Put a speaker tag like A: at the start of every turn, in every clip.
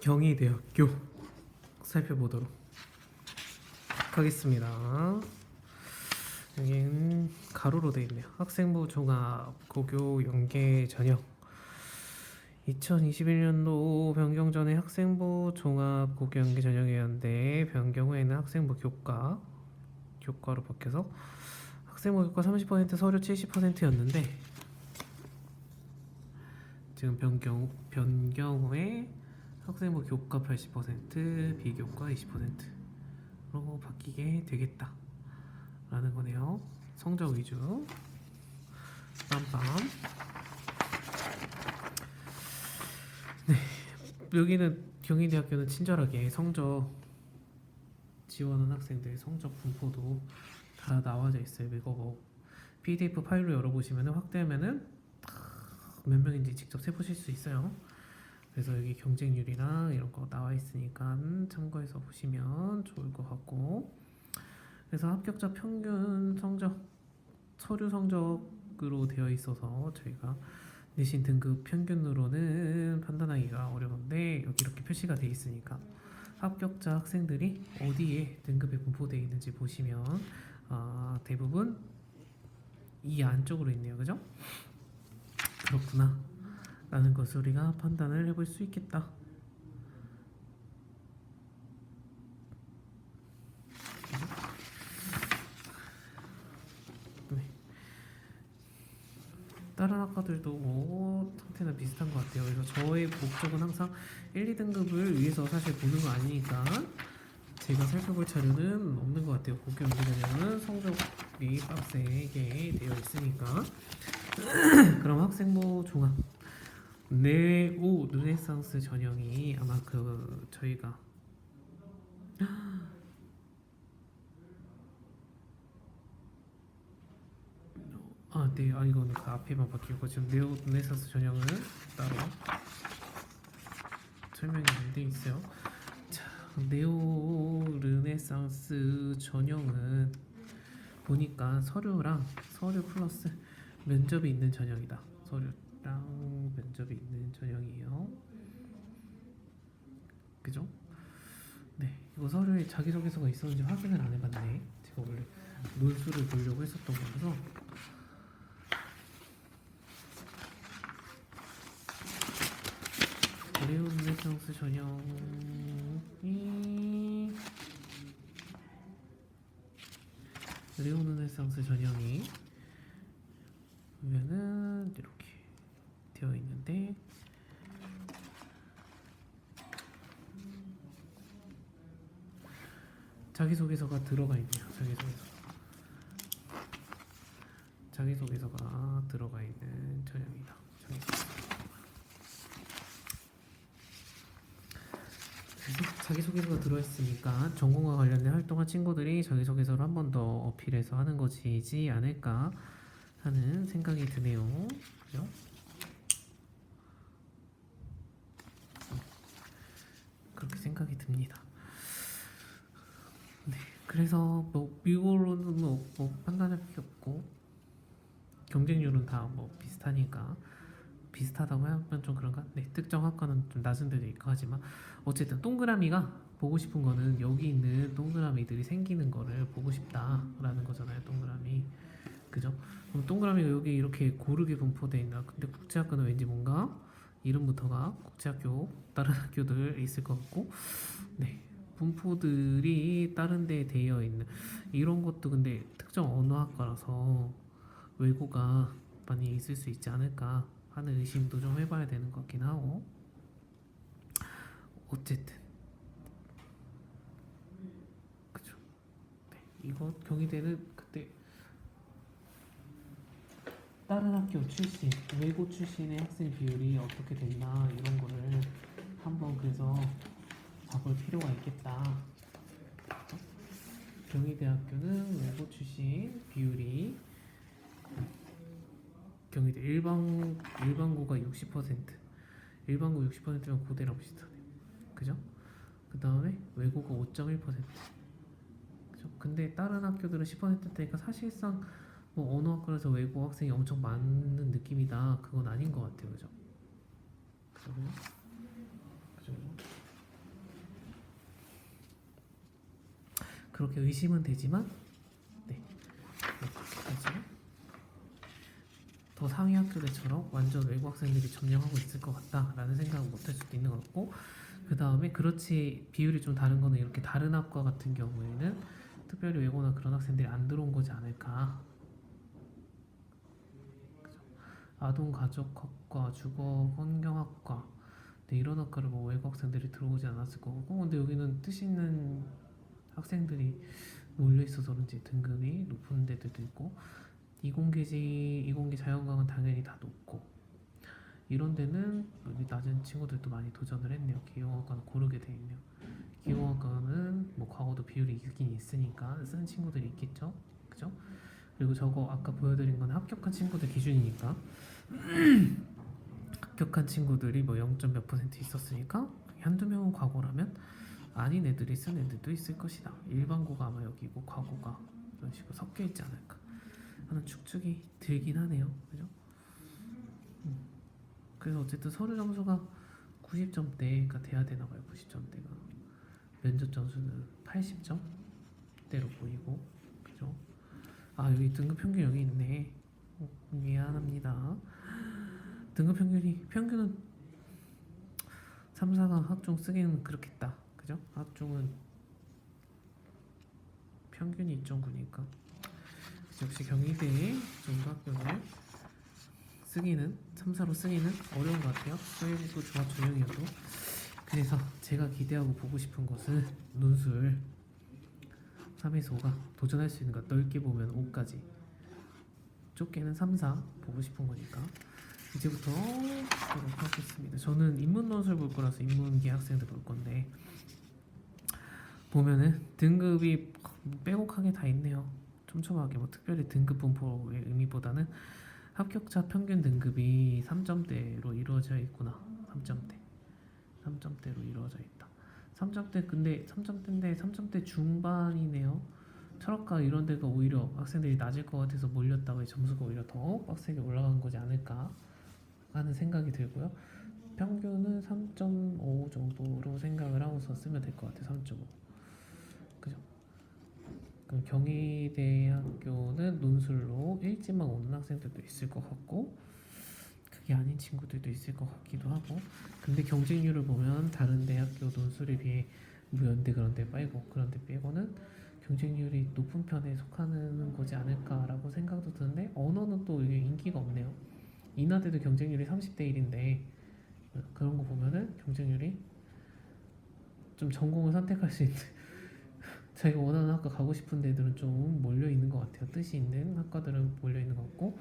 A: 경희대학교 살펴보도록 하겠습니다. 여기는 가로로 되어 있네요. 학생부 종합 고교 연계 전형 2021년도 변경 전에 학생부 종합 고교 연계 전형이었는데 변경 후에는 학생부 교과로 바뀌어서 학생부 교과 30% 서류 70%였는데 지금 변경 후에 학생부 교과 80%, 비교과 20%로 바뀌게 되겠다 라는 거네요. 성적 위주 빰빰. 네, 여기는 경희대학교는 친절하게 성적 지원한 학생들 성적 분포도 다 나와져 있어요. 이거 뭐 PDF 파일로 열어보시면 확대하면은 몇 명인지 직접 세보실 수 있어요. 그래서 여기 경쟁률이랑 이런 거 나와 있으니까 참고해서 보시면 좋을 것 같고, 그래서 합격자 평균 성적 서류 성적으로 되어 있어서 저희가 내신 등급 평균으로는 판단하기가 어려운데 여기 이렇게 표시가 되어 있으니까 합격자 학생들이 어디에 등급에 분포되어 있는지 보시면 대부분 이 안쪽으로 있네요. 그죠? 그렇구나 라는 것을 우리가 판단을 해볼 수 있겠다. 네. 다른 학과들도 뭐 상태는 비슷한 것 같아요. 그래서 저의 목적은 항상 1, 2등급을 위해서 사실 보는 거 아니니까 제가 살펴볼 자료는 없는 것 같아요. 고교 연계전형은 성적이 빡세게 되어 있으니까. 그럼 학생부 종합 네오 르네상스 전형이 아마 저희가 네, 이거는 그 앞에만 바뀌고 지금 네오 르네상스 전형은 따로 설명이 안 돼 있어요. 자, 네오 르네상스 전형은 보니까 서류 플러스 면접이 있는 전형이다. 서류랑 면접이 있는 전형이에요. 그죠? 네, 이거 서류에 자기소개서가 있었는지 확인을 안 해봤네. 제가 원래 논술을 보려고 했었던 거라서. 레오 르네상스 전형이 보면은 이렇게 되어 있는데 자기소개서가 들어가 있네요. 자기소개서가 들어가 있는 전형이다. 자기소개서가 들어있으니까 전공과 관련된 활동한 친구들이 자기소개서를 한 번 더 어필해서 하는 것이지 않을까 하는 생각이 드네요. 그죠? 그렇게 생각이 듭니다. 네, 그래서 뭐 이거로는 뭐 판단할 게 없고 경쟁률은 다 뭐 비슷하니까 비슷하다고 하면 좀 그런가? 네, 특정 학과는 좀 낮은 데도 있고 하지만 어쨌든 동그라미가 보고 싶은 거는 여기 있는 동그라미들이 생기는 거를 보고 싶다라는 거잖아요. 동그라미. 그죠? 그럼 동그라미가 여기 이렇게 고르게 분포되어 있나? 근데 국제학과는 왠지 뭔가 이름부터가 국제학교 다른 학교들 있을 것 같고, 네, 분포들이 다른 데 되어 있는 이런 것도 근데 특정 언어학과라서 외고가 많이 있을 수 있지 않을까 하는 의심도 좀 해봐야 되는 것 같긴 하고, 어쨌든 그죠. 네, 이거 경희대는 그때 다른 학교 출신, 외고 출신의 학생 비율이 어떻게 됐나 이런 거를 한번 그래서 봐볼 필요가 있겠다. 경희대학교는 외고 출신 비율이 경희대 일반고가 60%, 일반고 60%면 고대랑 비슷하네. 그죠? 그 다음에 외고가 5.1%. 그죠? 근데 다른 학교들은 10%대니까 사실상 뭐 언어학과에서 외고 학생이 엄청 많은 느낌이다. 그건 아닌 것 같아요. 그죠? 그죠? 그죠? 그렇게 의심은 되지만 네, 그렇게까지 더 상위 학교들처럼 완전 외국 학생들이 점령하고 있을 것 같다라는 생각은 못할 수도 있는 것 같고, 그 다음에 그렇지 비율이 좀 다른 거는 이렇게 다른 학과 같은 경우에는 특별히 외고나 그런 학생들이 안 들어온 거지 않을까. 아동가족학과, 주거환경학과, 네, 이런 학과를 뭐 외국 학생들이 들어오지 않았을 거고, 근데 여기는 뜻 있는 학생들이 몰려 있어서 그런지 등급이 높은 데들도 있고, 이공계 자연과학은 당연히 다 높고, 이런 데는 여기 낮은 친구들도 많이 도전을 했네요. 기계공학과는 고르게 돼 있네요. 기계공학과는 뭐 과거도 비율이 있긴 있으니까 쓰는 친구들이 있겠죠, 그죠? 그리고 저거 아까 보여드린 건 합격한 친구들 기준이니까 합격한 친구들이 뭐 0. 몇 % 있었으니까 한두 명은 과거라면 아닌 애들이 쓴 애들도 있을 것이다. 일반고가 아마 여기고 과거가 이런 식으로 섞여 있지 않을까 하는 추측이 들긴 하네요. 그죠? 그래서 어쨌든 서류 점수가 90점대가 돼야 되나 봐요. 90점대가. 면접 점수는 80점대로 보이고, 그죠? 아, 여기 등급 평균 여기 있네. 미안합니다. 등급 평균은 3, 4가 학종 쓰기는 그렇겠다. 그죠? 학종은 평균이 2.9니까 역시 경희대 정도 학교를 쓰기는 3, 4로 쓰기는 어려운 것 같아요. 수행도 조합 전형이어도. 그래서 제가 기대하고 보고 싶은 것은 논술 3에서 5가 도전할 수 있는 것, 넓게 보면 5까지, 좁게는 3, 4 보고 싶은 거니까 이제부터 보도록 하겠습니다. 저는 인문 논술 볼 거라서 인문계 학생들 볼 건데, 보면은 등급이 빼곡하게 다 있네요. 촘촘하게. 뭐 특별히 등급 분포의 의미보다는 합격자 평균 등급이 3점대로 이루어져 있구나. 3점대로 이루어져 있다. 3점대, 근데 3점대인데 3점대 중반이네요. 철학과 이런 데가 오히려 학생들이 낮을 것 같아서 몰렸다가 점수가 오히려 더 빡세게 올라간 거지 않을까 하는 생각이 들고요. 평균은 3.5 정도로 생각을 하고서 쓰면 될 것 같아요. 3.5. 그죠? 그럼 경희대학교는 논술로 일지만 오는 학생들도 있을 것 같고, 그게 아닌 친구들도 있을 것 같기도 하고. 근데 경쟁률을 보면 다른 대학교 논술에 비해 뭐 연대 그런 데 빼고 그런 데 빼고는 경쟁률이 높은 편에 속하는 거지 않을까라고 생각도 드는데, 언어는 또 이게 인기가 없네요. 인하대도 경쟁률이 30대 1인데 그런 거 보면은 경쟁률이 좀 전공을 선택할 수 있는 자기가 원하는 학과 가고 싶은 데들은 좀 몰려 있는 것 같아요. 뜻이 있는 학과들은 몰려 있는 것 같고,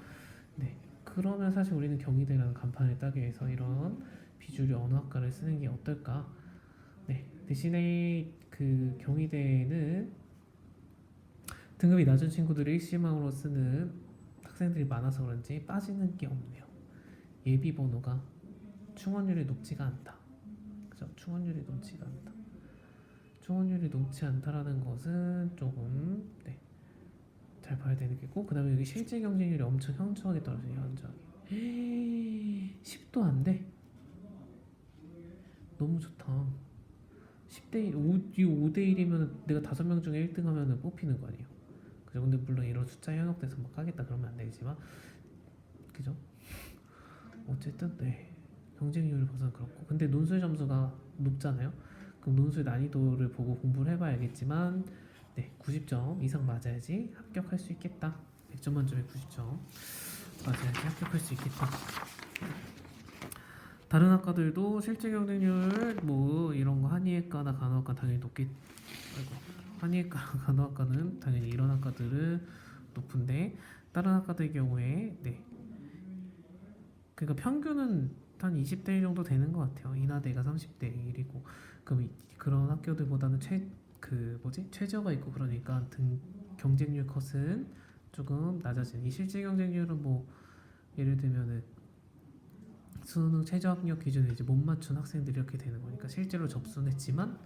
A: 네, 그러면 사실 우리는 경희대라는 간판을 따기 위해서 이런 비주류 언어 학과를 쓰는 게 어떨까? 네, 대신에 그 경희대는 등급이 낮은 친구들을 일시망으로 쓰는 학생들이 많아서 그런지 빠지는 게 없네요. 예비 번호가 충원율이 높지가 않다. 그죠? 충원율이 높지가 않다. 충원율이 높지 않다라는 것은 조금 네, 잘 봐야 되는 게고, 그 다음에 여기 실제 경쟁률이 엄청 현저하게 떨어져요. 현저하게 10도 안 돼. 너무 좋다. 10대 1, 5대 1이면 내가 5명 중에 1등 하면 뽑히는 거 아니에요. 그죠? 근데 물론 이런 숫자 현혹돼서 막 하겠다 그러면 안 되겠지만, 그죠? 어쨌든 네, 경쟁률을 봐서는 그렇고, 근데 논술 점수가 높잖아요. 그럼 논술 난이도를 보고 공부를 해봐야겠지만, 네, 90점 이상 맞아야지 합격할 수 있겠다. 100점 만점에 90점 맞아야지 합격할 수 있겠다. 다른 학과들도 실제 경쟁률 뭐 이런 거 한의학과나 간호학과 당연히 높게, 아이고, 한의학과 간호학과는 당연히 이런 학과들은 높은데, 다른 학과들 경우에 네, 그러니까 평균은 한 20대 1 정도 되는 것 같아요. 인하대가 30대 1이고, 그럼 그런 학교들보다는 최저가 있고 그러니까 경쟁률 컷은 조금 낮아지는. 이 실제 경쟁률은 뭐 예를 들면은 수능 최저 학력 기준에 이제 못 맞춘 학생들이 이렇게 되는 거니까 실제로 접수는 했지만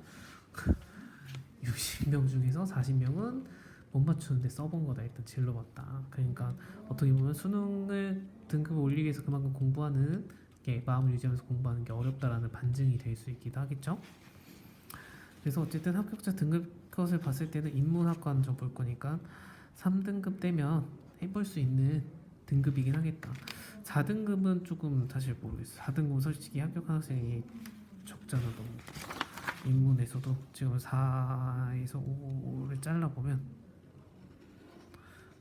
A: 60명 중에서 40명은 못 맞추는데 써본 거다. 일단 질러봤다. 그러니까 어떻게 보면 수능을 등급을 올리기 위해서 그만큼 공부하는 게, 마음을 유지하면서 공부하는 게 어렵다라는 반증이 될 수 있기도 하겠죠. 그래서 어쨌든 합격자 등급 컷을 봤을 때는 인문학과 먼저 볼 거니까 3등급 되면 해볼 수 있는 등급이긴 하겠다. 4등급은 조금 사실 모르겠어. 4등급 솔직히 합격한 학생이 적잖아 너무. 인문에서도 지금 4에서 5를 잘라보면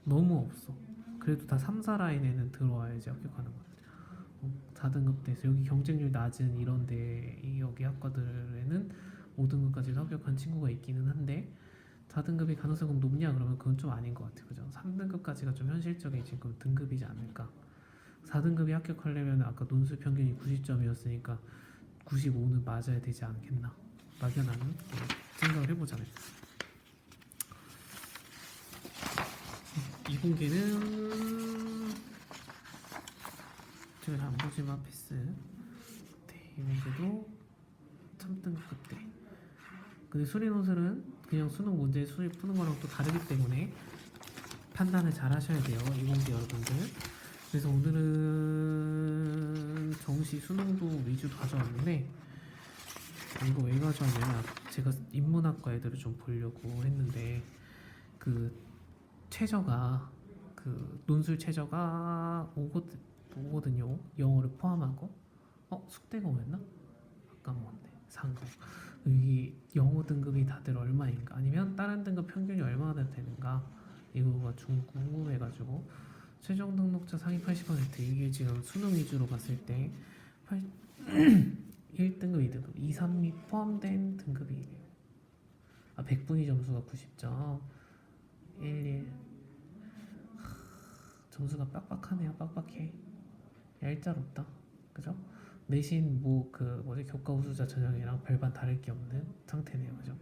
A: 너무 없어. 그래도 다 3, 4 라인에는 들어와야지 합격하는 거야. 4등급 돼서 여기 경쟁률 낮은 이런데 여기 학과들에는 5등급까지도 합격한 친구가 있기는 한데 4등급이 가능성은 높냐 그러면 그건 좀 아닌 것 같아요. 그죠? 3등급까지가 좀 현실적인 지금 등급이지 않을까. 4등급이 합격하려면 아까 논술 평균이 90점이었으니까 95는 맞아야 되지 않겠나. 막연한 생각을 해보잖아요. 이공계는 제가 잘 안 보지만 패스. 네, 이공계도 3등급 때. 근데 수리논술은 그냥 수능 문제 수리 푸는 거랑 또 다르기 때문에 판단을 잘 하셔야 돼요. 이공계 여러분들. 그래서 오늘은 정시 수능도 위주로 가져왔는데 이거 왜 가져왔냐면 제가 인문학과 애들을 좀 보려고 했는데 그 최저가 그 논술 최저가 오거든요. 영어를 포함하고 숙대가 뭐였나? 아까먹었네. 상고 이 영어 등급이 다들 얼마인가 아니면 다른 등급 평균이 얼마나 되는가 이거가 좀 궁금해가지고 최종 등록자 상위 80% 이게 지금 수능 위주로 봤을 때 1등급, 2등급, 2, 3이 포함된 등급이에요. 100분위 점수가 90점 11 점수가 빡빡하네요. 빡빡해. 얄짤없다. 그죠? 내신 교과 우수자 전형이랑 별반 다를 게 없는 상태네요. 그죠?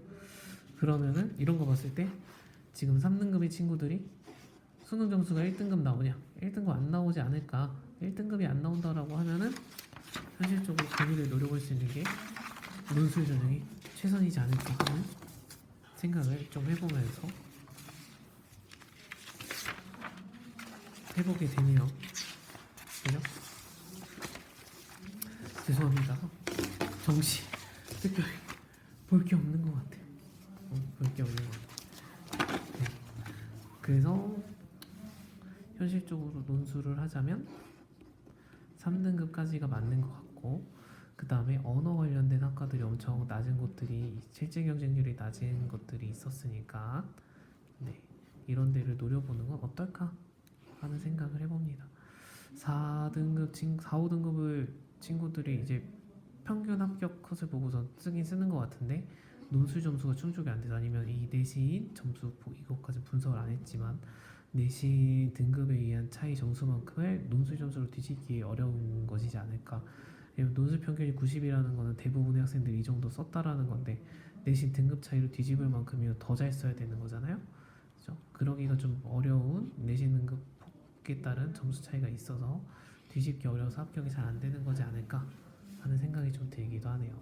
A: 그러면은 이런 거 봤을 때 지금 3등급의 친구들이 수능 점수가 1등급 나오냐? 1등급 안 나오지 않을까? 1등급이 안 나온다라고 하면은 현실적으로 본인의 노력할 수 있는 게 논술 전형이 최선이지 않을까 하는 생각을 좀 해보면서 해보게 되네요. 그죠? 죄송합니다. 정시 특별히 볼 게 없는 것 같아요. 볼 게 없는 것 같아요. 네. 그래서 현실적으로 논술을 하자면 3등급까지가 맞는 것 같고 그 다음에 언어 관련된 학과들이 엄청 낮은 곳들이 실제 경쟁률이 낮은 것들이 있었으니까 네. 이런 데를 노려보는 건 어떨까 하는 생각을 해봅니다. 4등급, 4, 5등급을 친구들이 이제 평균 합격 컷을 보고서 쓰는 것 같은데 논술 점수가 충족이 안 돼서 아니면 이 내신 점수 이것까지 분석을 안 했지만 내신 등급에 의한 차이 점수만큼을 논술 점수로 뒤집기 어려운 것이지 않을까. 논술 평균이 90이라는 거는 대부분의 학생들이 이 정도 썼다라는 건데 내신 등급 차이로 뒤집을 만큼이면 더 잘 써야 되는 거잖아요. 그렇죠? 그러기가 좀 어려운 내신 등급 폭에 따른 점수 차이가 있어서 뒤집기 어려워서 합격이 잘 안 되는 거지 않을까 하는 생각이 좀 들기도 하네요.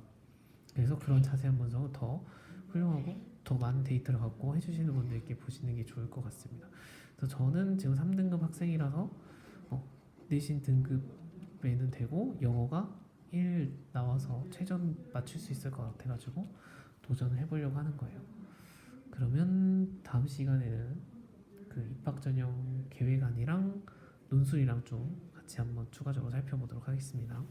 A: 그래서 그런 자세한 분석을 더 훌륭하고 더 많은 데이터를 갖고 해주시는 분들께 보시는 게 좋을 것 같습니다. 그래서 저는 지금 3등급 학생이라서 내신 등급에는 되고 영어가 1 나와서 최전 맞출 수 있을 것 같아가지고 도전을 해보려고 하는 거예요. 그러면 다음 시간에는 그 입학 전형 계획안이랑 논술이랑 좀 같이 한번 추가적으로 살펴보도록 하겠습니다.